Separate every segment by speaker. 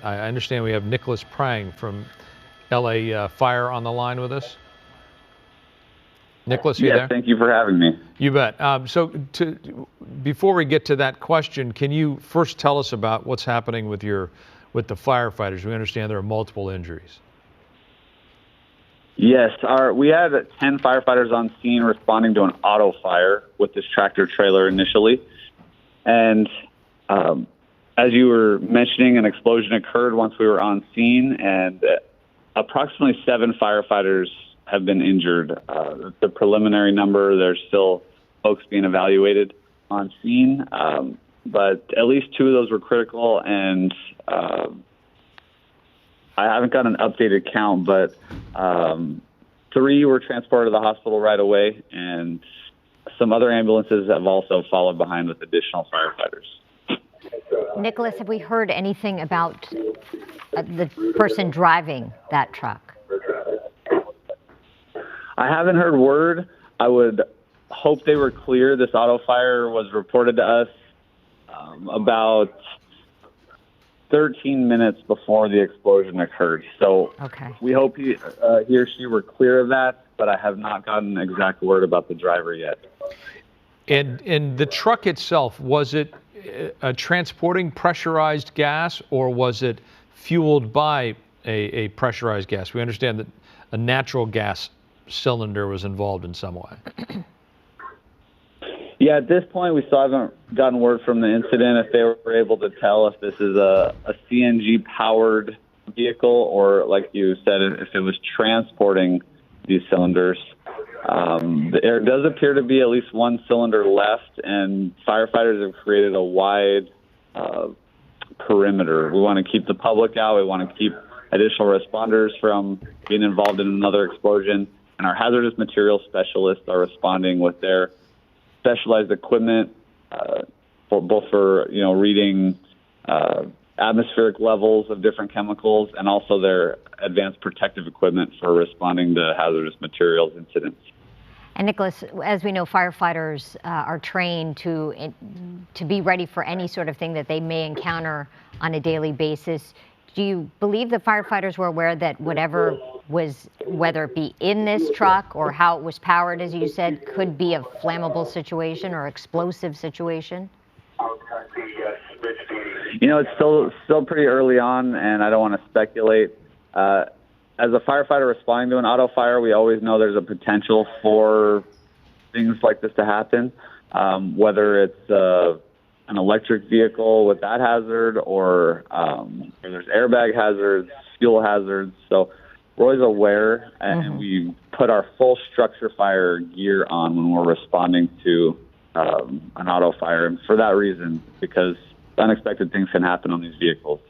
Speaker 1: I understand we have Nicholas Prang from LA Fire on the line with us. Nicholas, are you there?
Speaker 2: Thank you for having me.
Speaker 1: You bet. Before we get to that question, can you first tell us about what's happening with the firefighters? We understand there are multiple injuries.
Speaker 2: Yes, we had 10 firefighters on scene responding to an auto fire with this tractor trailer initially. And as you were mentioning, an explosion occurred once we were on scene, and approximately 7 firefighters have been injured. The preliminary number, there's still folks being evaluated on scene, but at least 2 of those were critical, and I haven't got an updated count, but 3 were transported to the hospital right away, and some other ambulances have also followed behind with additional firefighters.
Speaker 3: Nicholas, have we heard anything about the person driving that truck?
Speaker 2: I haven't heard word. I would hope they were clear. This auto fire was reported to us about 13 minutes before the explosion occurred. So we hope he or she were clear of that, but I have not gotten exact word about the driver yet.
Speaker 1: And the truck itself, was it transporting pressurized gas, or was it fueled by a pressurized gas? We understand that a natural gas cylinder was involved in some way.
Speaker 2: Yeah, at this point, we still haven't gotten word from the incident if they were able to tell if this is a CNG-powered vehicle or, like you said, if it was transporting these cylinders. There does appear to be at least 1 cylinder left, and firefighters have created a wide perimeter. We want to keep the public out. We want to keep additional responders from being involved in another explosion, and our hazardous materials specialists are responding with their specialized equipment, for reading atmospheric levels of different chemicals, and also their advanced protective equipment for responding to hazardous materials incidents.
Speaker 3: And Nicholas, as we know, firefighters are trained to be ready for any sort of thing that they may encounter on a daily basis. Do you believe the firefighters were aware that whatever was, whether it be in this truck or how it was powered, as you said, could be a flammable situation or explosive situation?
Speaker 2: It's still pretty early on, and I don't want to speculate. As a firefighter responding to an auto fire, we always know there's a potential for things like this to happen, whether it's an electric vehicle with that hazard or there's airbag hazards, fuel hazards. So we're always aware, and we put our full structure fire gear on when we're responding to an auto fire. And for that reason, because unexpected things can happen on these vehicles.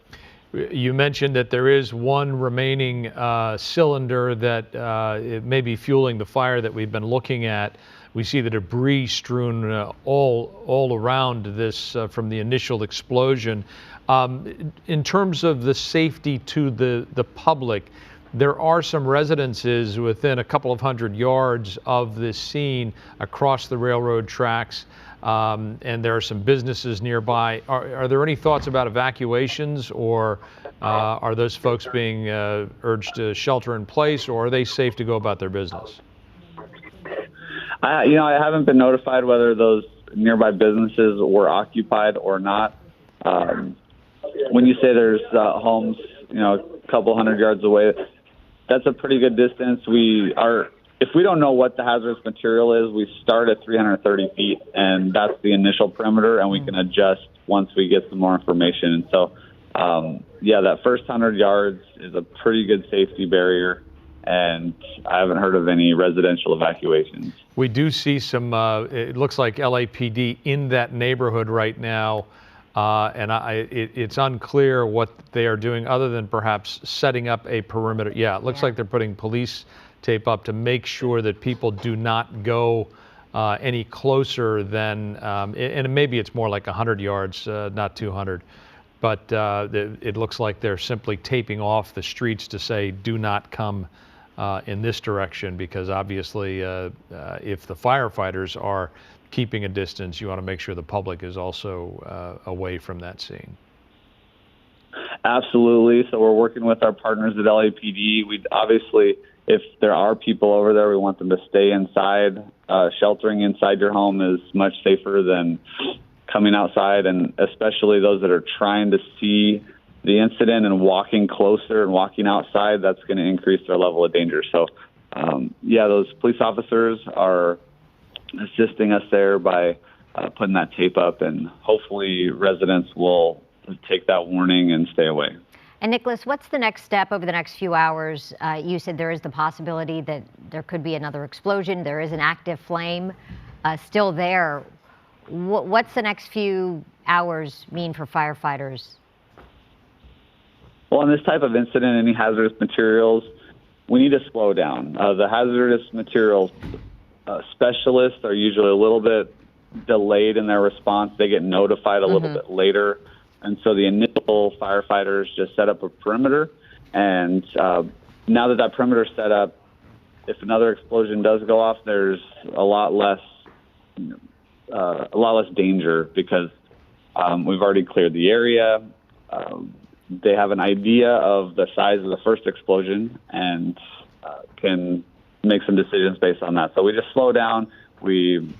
Speaker 1: You mentioned that there is 1 remaining cylinder that it may be fueling the fire that we've been looking at. We see the debris strewn all around this from the initial explosion. In terms of the safety to the public, there are some residences within a couple of 100 yards of this scene across the railroad tracks, and there are some businesses nearby. Are there any thoughts about evacuations, or are those folks being urged to shelter in place, or are they safe to go about their business?
Speaker 2: I haven't been notified whether those nearby businesses were occupied or not. When you say there's homes, a couple 100 yards away, that's a pretty good distance. If we don't know what the hazardous material is, we start at 330 feet, and that's the initial perimeter, and we can adjust once we get some more information. And so, that first 100 yards is a pretty good safety barrier, and I haven't heard of any residential evacuations.
Speaker 1: We do see some, it looks like LAPD in that neighborhood right now, and it's unclear what they are doing other than perhaps setting up a perimeter. Yeah, it looks like they're putting police tape up to make sure that people do not go any closer than, and maybe it's more like 100 yards, not 200. But it looks like they're simply taping off the streets to say, do not come in this direction, because obviously if the firefighters are keeping a distance, you want to make sure the public is also away from that scene.
Speaker 2: Absolutely. So we're working with our partners at LAPD. We obviously, if there are people over there, we want them to stay inside. Sheltering inside your home is much safer than coming outside, and especially those that are trying to see the incident and walking closer and walking outside, that's going to increase their level of danger. So, those police officers are assisting us there by putting that tape up, and hopefully residents will take that warning and stay away.
Speaker 3: And Nicholas, what's the next step over the next few hours? You said there is the possibility that there could be another explosion. There is an active flame still there. What's the next few hours mean for firefighters?
Speaker 2: Well, in this type of incident, any hazardous materials, we need to slow down. The hazardous materials specialists are usually a little bit delayed in their response. They get notified a little bit later. And so the initial firefighters just set up a perimeter. And now that perimeter is set up, if another explosion does go off, there's a lot less danger because we've already cleared the area. They have an idea of the size of the first explosion and can make some decisions based on that. So we just slow down. We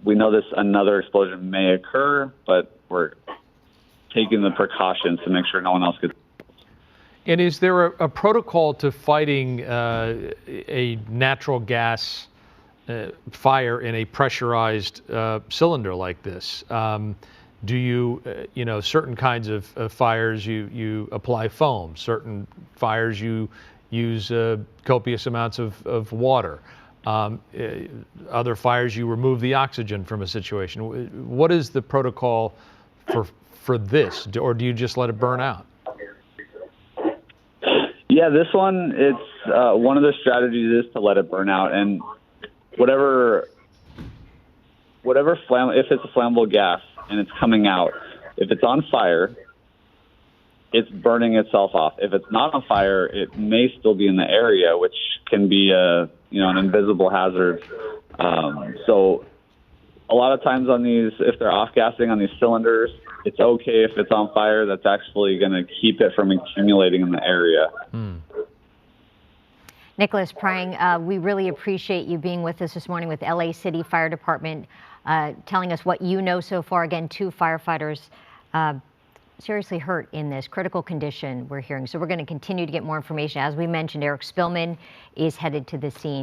Speaker 2: know another explosion may occur, but we're taking the precautions to make sure no one else gets.
Speaker 1: And is there a protocol to fighting a natural gas fire in a pressurized cylinder like this? Do you, certain kinds of fires you apply foam, certain fires you use copious amounts of water, other fires you remove the oxygen from a situation. What is the protocol for this, or do you just let it burn out?
Speaker 2: Yeah, this one, it's one of the strategies is to let it burn out, and whatever if it's a flammable gas and it's coming out, if it's on fire, it's burning itself off. If it's not on fire, it may still be in the area, which can be an invisible hazard. So a lot of times on these, if they're off-gassing on these cylinders, it's okay if it's on fire. That's actually going to keep it from accumulating in the area.
Speaker 3: Nicholas Prang, we really appreciate you being with us this morning with LA City Fire Department, telling us what you know so far. Again, 2 firefighters seriously hurt in this critical condition we're hearing. So we're going to continue to get more information. As we mentioned, Eric Spillman is headed to the scene.